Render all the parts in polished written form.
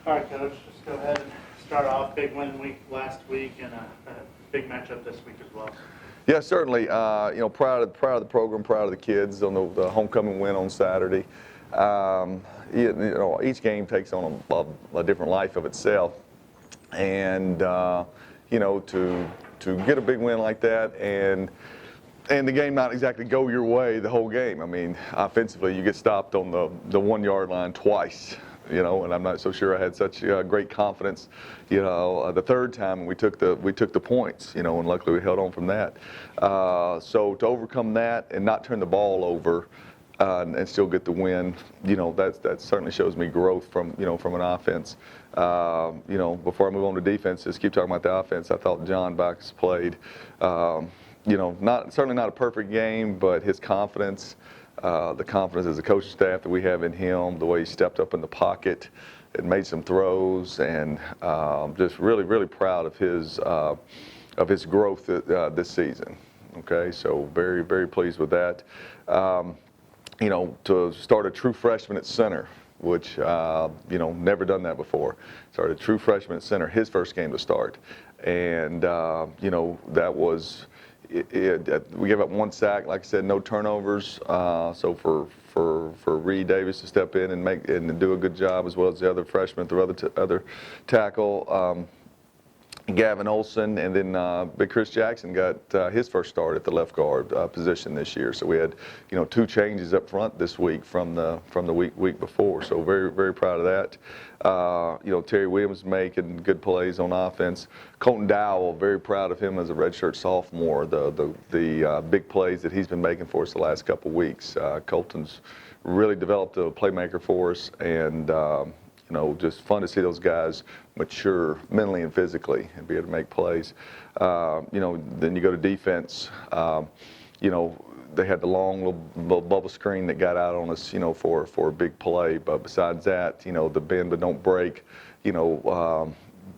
All right, Coach, just go ahead and start off. Big win week last week and a big matchup this week as well. Yeah, certainly. Proud of the program, proud of the kids on the homecoming win on Saturday. Each game takes on a different life of itself, and to get a big win like that and the game not exactly go your way the whole game. I mean, offensively, you get stopped on the 1 yard line twice. And I'm not so sure I had such great confidence. The third time we took the points. And luckily we held on from that. So to overcome that and not turn the ball over and still get the win, that certainly shows me growth from an offense. Before I move on to defense, just keep talking about the offense. I thought John Backus played. Certainly not a perfect game, but his confidence. The confidence as a coaching staff that we have in him, the way he stepped up in the pocket and made some throws, and just really, really proud of his growth this season. Okay, so very, very pleased with that. To start a true freshman at center, which never done that before. Started a true freshman at center, his first game to start, and that was. We gave up 1 sack, like I said, no turnovers. So for Reed Davis to step in and do a good job, as well as the other freshman, the other tackle, Gavin Olson, and then Big Chris Jackson got his first start at the left guard position this year. So we had 2 changes up front this week from the week before. So very, very proud of that. Terry Williams making good plays on offense. Colton Dowell, very proud of him as a redshirt sophomore. The big plays that he's been making for us the last couple weeks. Colton's really developed a playmaker for us, and just fun to see those guys mature mentally and physically and be able to make plays. Then you go to defense. They had the long little bubble screen that got out on us, for a big play. But besides that, the bend but don't break,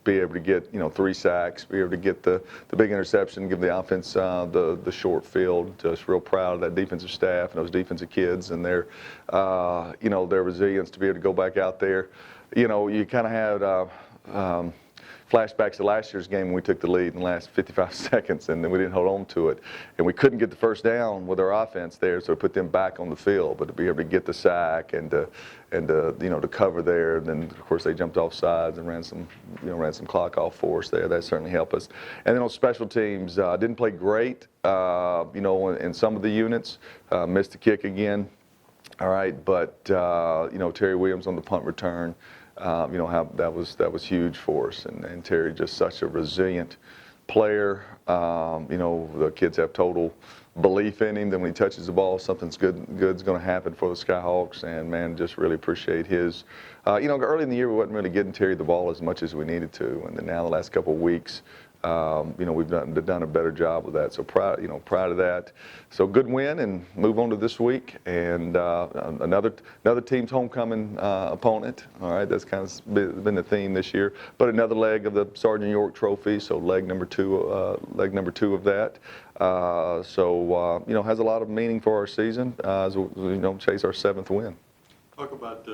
be able to get 3 sacks, be able to get the big interception, give the offense the short field. Just real proud of that defensive staff and those defensive kids and their resilience to be able to go back out there. You kind of had flashbacks to last year's game when we took the lead in the last 55 seconds, and then we didn't hold on to it, and we couldn't get the first down with our offense there, so we put them back on the field. But to be able to get the sack and to cover there, and then of course they jumped off sides and ran some clock off for us there. That certainly helped us. And then on special teams, didn't play great. In some of the units, missed the kick again. All right, but Terry Williams on the punt return. How that was huge for us, and Terry just such a resilient player. The kids have total belief in him that when he touches the ball, something's good's going to happen for the Skyhawks, and man, just really appreciate his. Early in the year we wasn't really getting Terry the ball as much as we needed to, and then now the last couple of weeks, we've done a better job with that. So proud of that. So good win, and move on to this week, and another team's homecoming opponent. All right, that's kind of been the theme this year. But another leg of the Sergeant York Trophy. So leg number two of that. Has a lot of meaning for our season as we chase our 7th win. Talk about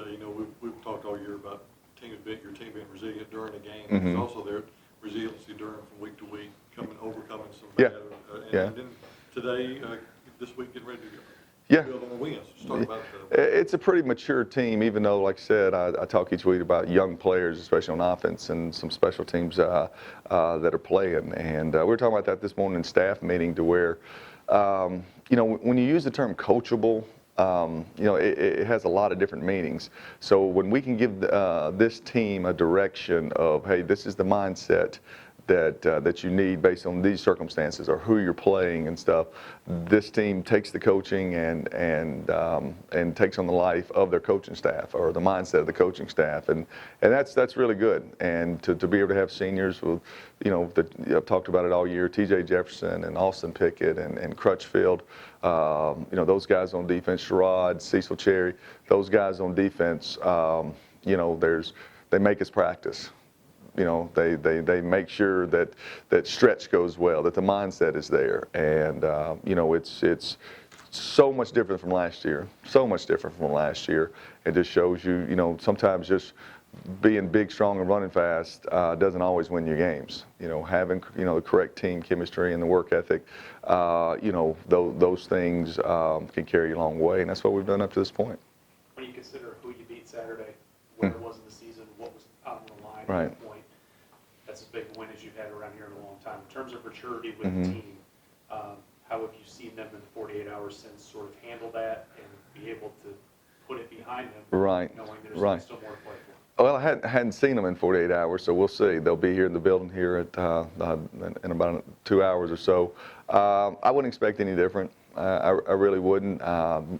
we've talked all year about your team being resilient during the game. Mm-hmm. It's also their resiliency from week to week, overcoming some bad. And then today, this week, getting ready to build on the wins. Just talk about It's a pretty mature team, even though, like I said, I talk each week about young players, especially on offense, and some special teams that are playing. And we were talking about that this morning in staff meeting, to where, when you use the term coachable, it has a lot of different meanings. So when we can give this team a direction of, hey, this is the mindset that you need based on these circumstances or who you're playing and stuff, this team takes the coaching and takes on the life of their coaching staff, or the mindset of the coaching staff, and that's really good. And to be able to have seniors with, I've talked about it all year, T.J. Jefferson and Austin Pickett and Crutchfield, those guys on defense, Sherrod, Cecil Cherry, those guys on defense, they make us practice. They make sure that stretch goes well, that the mindset is there, and it's so much different from last year. So much different from last year. It just shows you, sometimes just being big, strong, and running fast doesn't always win you games. Having the correct team chemistry and the work ethic, those things can carry you a long way, and that's what we've done up to this point. When you consider who you beat Saturday, where it was in the season, what was out on the line Right. at that point, that's as big a win as you've had around here in a long time. In terms of maturity with the team, how have you seen them in the 48 hours since sort of handle that and be able to put it behind them, Right. knowing there's Right. still more to play for? Well, I hadn't seen them in 48 hours, so we'll see. They'll be here in the building here in about 2 hours or so. I wouldn't expect any different. I really wouldn't. I'm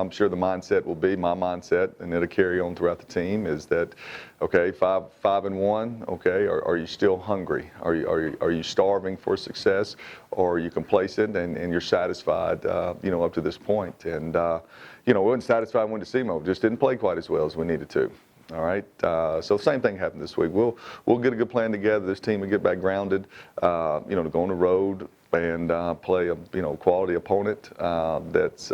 sure the mindset will be my mindset, and it'll carry on throughout the team. Is that okay? 5-1. Okay, are you still hungry? Are you starving for success, or are you complacent and you're satisfied? Up to this point, and we weren't satisfied when DeSimo just didn't play quite as well as we needed to. All right. So same thing happened this week. We'll get a good plan together. This team will get back grounded. To go on the road and play a quality opponent that's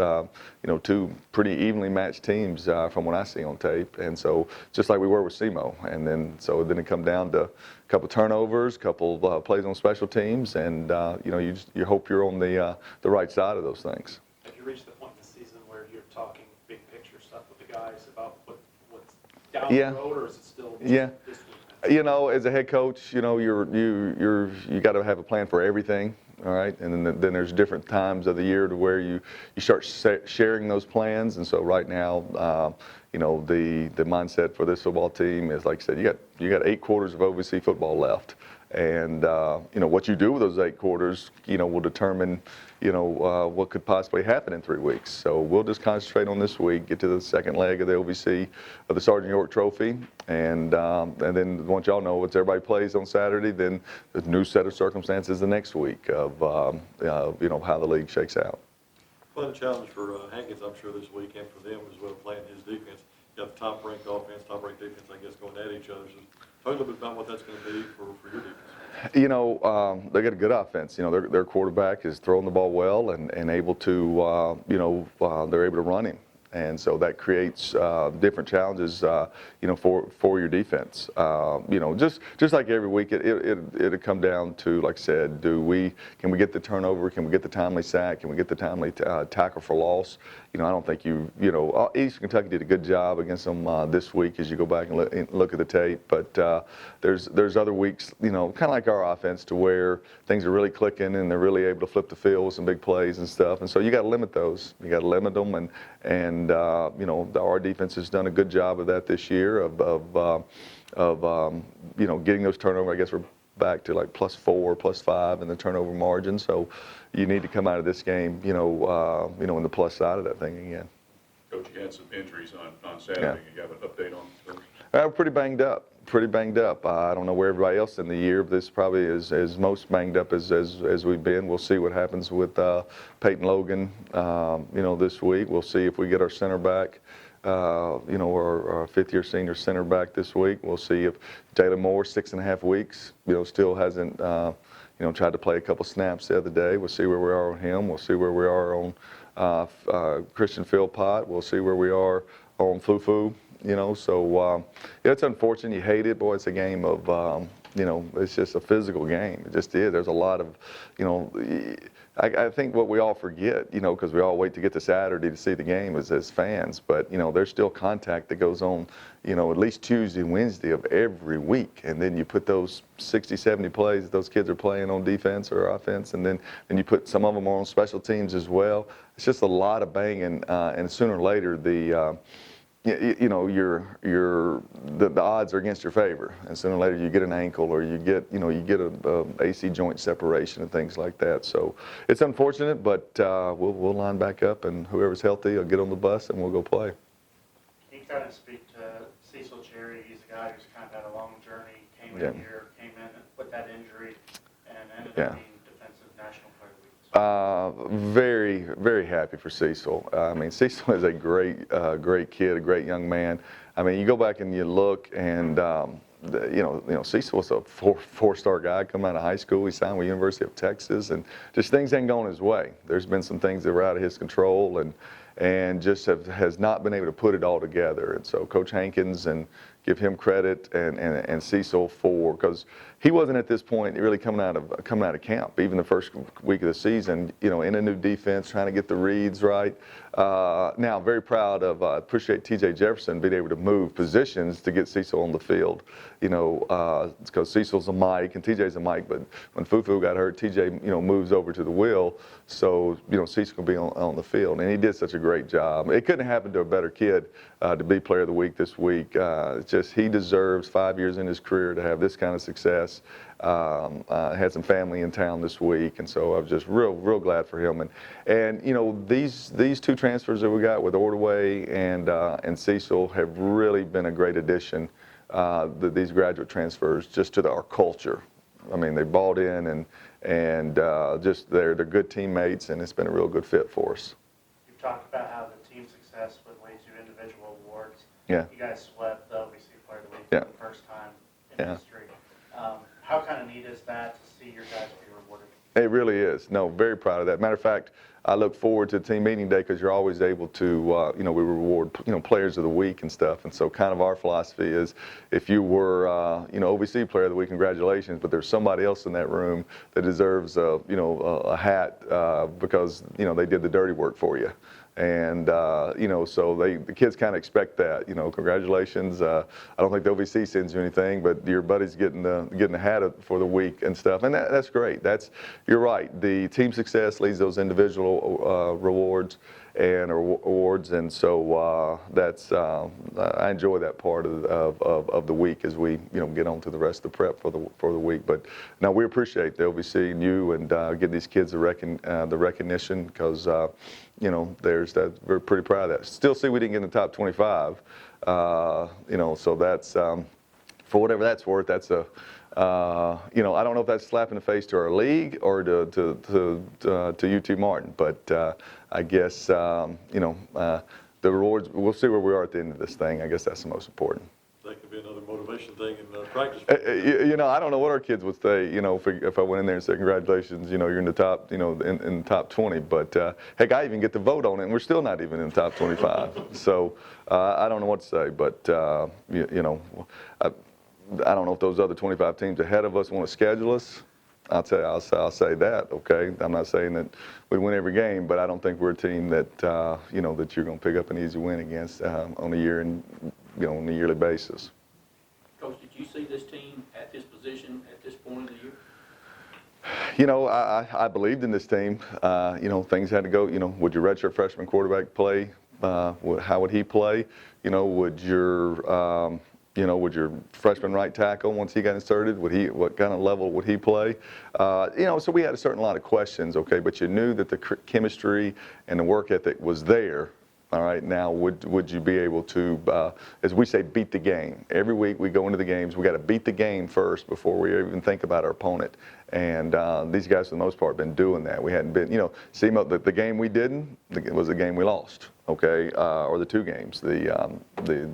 two pretty evenly matched teams from what I see on tape. And so just like we were with SEMO, and then it come down to a couple turnovers, a couple plays on special teams, and you hope you're on the right side of those things. Have you reached the point in the season where you're talking big picture stuff with the guys about what's down the road, or is it still this week? As a head coach, you got to have a plan for everything. All right, and then there's different times of the year to where you start sharing those plans. And so right now, the mindset for this football team is, like I said, you got 8 quarters of OVC football left, and what you do with those 8 quarters, will determine what could possibly happen in 3 weeks. So we'll just concentrate on this week, get to the second leg of the OVC of the Sergeant York Trophy, and then once y'all know what everybody plays on Saturday, then the new set of circumstances the next week of how the league shakes out. Fun challenge for Hankins, I'm sure, this weekend for them as well, playing his defense. You got the top-ranked offense, top-ranked defense, I guess, going at each other. So talk a little bit about what that's going to be for your defense. They got a good offense. Their quarterback is throwing the ball well and able to, they're able to run him. And so that creates different challenges, for your defense. Just like every week, it'll come down to, like I said, can we get the turnover? Can we get the timely sack? Can we get the timely tackle for loss? I don't think Eastern Kentucky did a good job against them this week as you go back and look at the tape. But there's other weeks, kind of like our offense, to where things are really clicking and they're really able to flip the field with some big plays and stuff. And so you got to limit those. You got to limit them, and our defense has done a good job of that this year of getting those turnovers. I guess we're back to like +4, +5 in the turnover margin. So you need to come out of this game, in the plus side of that thing again. Coach, you had some injuries on Saturday. Yeah. You have an update on those? We're pretty banged up. I don't know where everybody else in the year, but this probably is most banged up as we've been. We'll see what happens with Peyton Logan, this week. We'll see if we get our center back, our fifth-year senior center back this week. We'll see if Jalen Moore, 6.5 weeks, still hasn't, tried to play a couple snaps the other day. We'll see where we are on him. We'll see where we are on Christian Philpott. We'll see where we are on Fufu. It's unfortunate. You hate it. Boy, it's a game of, it's just a physical game. It just is. There's a lot of, I think what we all forget, because we all wait to get to Saturday to see the game as fans, but, there's still contact that goes on, at least Tuesday and Wednesday of every week. And then you put those 60, 70 plays that those kids are playing on defense or offense, and then you put some of them on special teams as well. It's just a lot of banging, and sooner or later, the odds are against your favor, and sooner or later you get an ankle or you get a AC joint separation and things like that. So it's unfortunate, but we'll line back up, and whoever's healthy will get on the bus and we'll go play. Can you kind of speak to Cecil Cherry? He's a guy who's kind of had a long journey, came in with that injury, and ended up being defensive national player of the week. Very, very happy for Cecil. Cecil is a great kid, a great young man. You go back and you look, and Cecil was a four-star guy coming out of high school. He signed with University of Texas, and just things ain't going his way. There's been some things that were out of his control, and just has not been able to put it all together. And so Coach Hankins and give him credit and Cecil for, because he wasn't at this point really coming out of camp. Even the first week of the season, you know, in a new defense, trying to get the reads right. Now, very proud of, appreciate T.J. Jefferson being able to move positions to get Cecil on the field. You know, because Cecil's a Mike and T.J.'s a Mike, but when Fufu got hurt, T.J. you know moves over to the will, so you know Cecil can be on the field, and he did such a great job. It couldn't happen to a better kid to be Player of the Week this week. It's just he deserves 5 years in his career to have this kind of success. Had some family in town this week, and so I was just real glad for him. And you know these two transfers that we got with Ordway and Cecil have really been a great addition. These graduate transfers just to our culture. I mean, they bought in and just they're good teammates, and it's been a real good fit for us. You've talked about how the team success would lead to individual awards. Yeah. You guys swept the OVC Player of the Week Yeah. for the first time in Yeah. history. How kind of neat is that to see your guys be rewarded? It really is. No, very proud of that. Matter of fact, I look forward to team meeting day because you're always able to, you know, we reward, you know, players of the week and stuff. And so kind of our philosophy is if you were, you know, OVC Player of the Week, congratulations, but there's somebody else in that room that deserves, you know, a hat because, you know, they did the dirty work for you. And, you know, so the kids kind of expect that, you know, congratulations. I don't think the OVC sends you anything, but your buddy's getting the hat for the week and stuff. And that's great. You're right. The team success leads those individual rewards and awards. And so I enjoy that part of the week as we, you know, get on to the rest of the prep for the week. But now we appreciate the OVC and you and getting these kids the recognition because, you know, we're pretty proud of that. Still see we didn't get in the top 25, you know, so that's, for whatever that's worth, that's a, you know, I don't know if that's a slap in the face to our league or to UT Martin, but I guess, you know, the rewards, we'll see where we are at the end of this thing. I guess that's the most important. That could be another motivation thing in practice. You know, I don't know what our kids would say, you know, if I went in there and said, congratulations, you know, you're in the top, you know, in the top 20. But, heck, I even get to vote on it, and we're still not even in the top 25. So I don't know what to say. But, you know, I don't know if those other 25 teams ahead of us want to schedule us. I'll say that, okay? I'm not saying that we win every game, but I don't think we're a team that, you know, that you're going to pick up an easy win against on a yearly basis. Coach, did you see this team at this position at this point in the year? You know, I believed in this team. You know, things had to go. You know, would your redshirt freshman quarterback play? How would he play? You know, would your freshman right tackle, once he got inserted, what kind of level would he play? You know, so we had a certain lot of questions, okay, but you knew that the chemistry and the work ethic was there. All right, now would you be able to, as we say, beat the game? Every week we go into the games, we got to beat the game first before we even think about our opponent. And these guys, for the most part, have been doing that. We hadn't been, you know, see, the game we didn't was the game we lost, okay, or the two games, the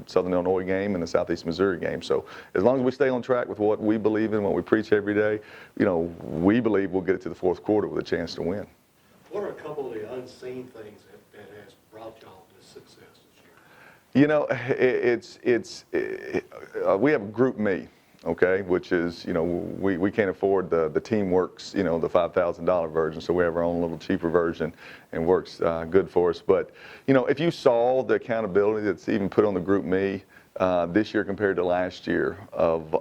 Southern Illinois game and the Southeast Missouri game. So as long as we stay on track with what we believe in, what we preach every day, you know, we believe we'll get it to the fourth quarter with a chance to win. What are a couple of the unseen things that has brought y'all this success this year? You know, we have Group Me, okay, which is, you know, we can't afford the TeamWorks, you know, the $5,000 version, so we have our own little cheaper version and works good for us. But, you know, if you saw the accountability that's even put on the Group Me this year compared to last year of,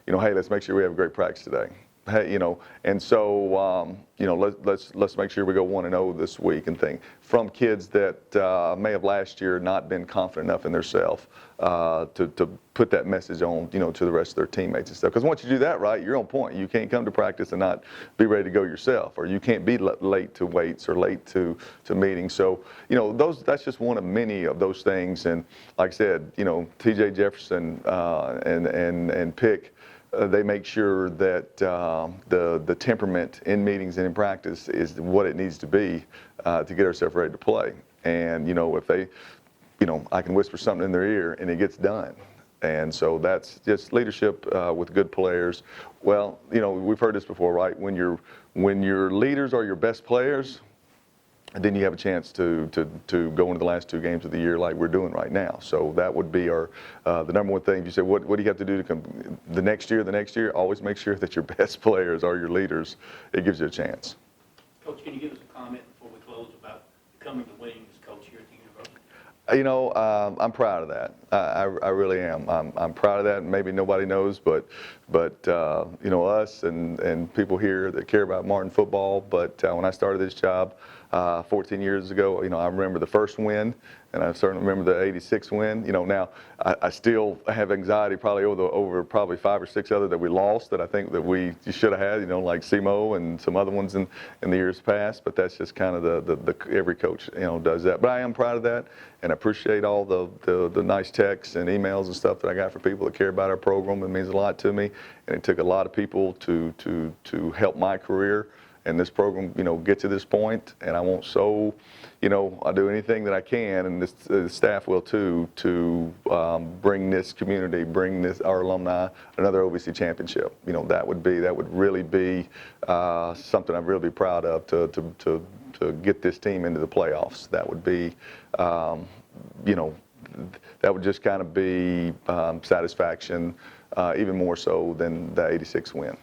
you know, hey, let's make sure we have a great practice today. Hey, you know, and so you know, let's make sure we go 1-0 this week and thing from kids that may have last year not been confident enough in themselves to put that message on, you know, to the rest of their teammates and stuff. Because once you do that right, you're on point. You can't come to practice and not be ready to go yourself, or you can't be late to weights or late to meetings. So, you know, that's just one of many of those things. And like I said, you know, T.J. Jefferson and Pick. They make sure that the temperament in meetings and in practice is what it needs to be to get ourselves ready to play. And, you know, if they, you know, I can whisper something in their ear and it gets done. And so that's just leadership with good players. Well, you know, we've heard this before, right? When your leaders are your best players, And then you have a chance to go into the last 2 games of the year like we're doing right now. So that would be our the number one thing. If you say what do you have to do to the next year, always make sure that your best players are your leaders. It gives you a chance. Coach, can you give us a comment before we close about becoming the winningest coach here at the university? You know, I'm proud of that. I really am. I'm proud of that. Maybe nobody knows, but you know, us and people here that care about Martin football. But when I started this job 14 years ago, you know, I remember the first win, and I certainly remember the '86 win. You know, now I still have anxiety probably over probably 5 or 6 other that we lost that I think that we should have had. You know, like SEMO and some other ones in the years past. But that's just kind of the every coach, you know, does that. But I am proud of that, and I appreciate all the nice texts and emails and stuff that I got from people that care about our program. It means a lot to me, and it took a lot of people to help my career and this program, you know, get to this point. And I won't you know, I'll do anything that I can, and the staff will too, to bring this community, our alumni, another OVC championship. You know, that would really be something I'd really be proud of to get this team into the playoffs. That would be, you know, that would just kind of be satisfaction, even more so than the '86 win.